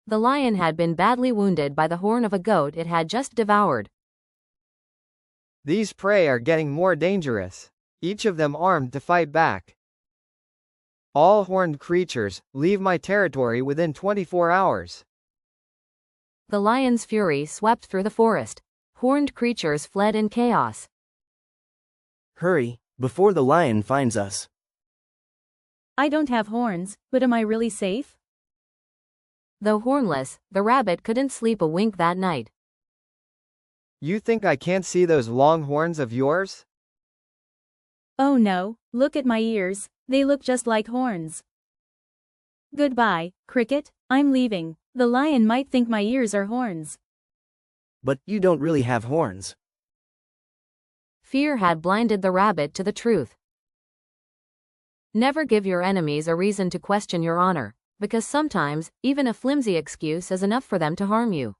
The lion had been badly wounded by the horn of a goat it had just devoured. These prey are getting more dangerous, each of them armed to fight back. All horned creatures, leave my territory within 24 hours. The lion's fury swept through the forest. Horned creatures fled in chaos. Hurry, before the lion finds us. I don't have horns, but am I really safe? Though hornless, the rabbit couldn't sleep a wink that night. You think I can't see those long horns of yours? Oh no, look at my ears, they look just like horns. Goodbye, Cricket, I'm leaving. The lion might think my ears are horns. But you don't really have horns. Fear had blinded the rabbit to the truth. Never give your enemies a reason to question your honor, because sometimes, even a flimsy excuse is enough for them to harm you.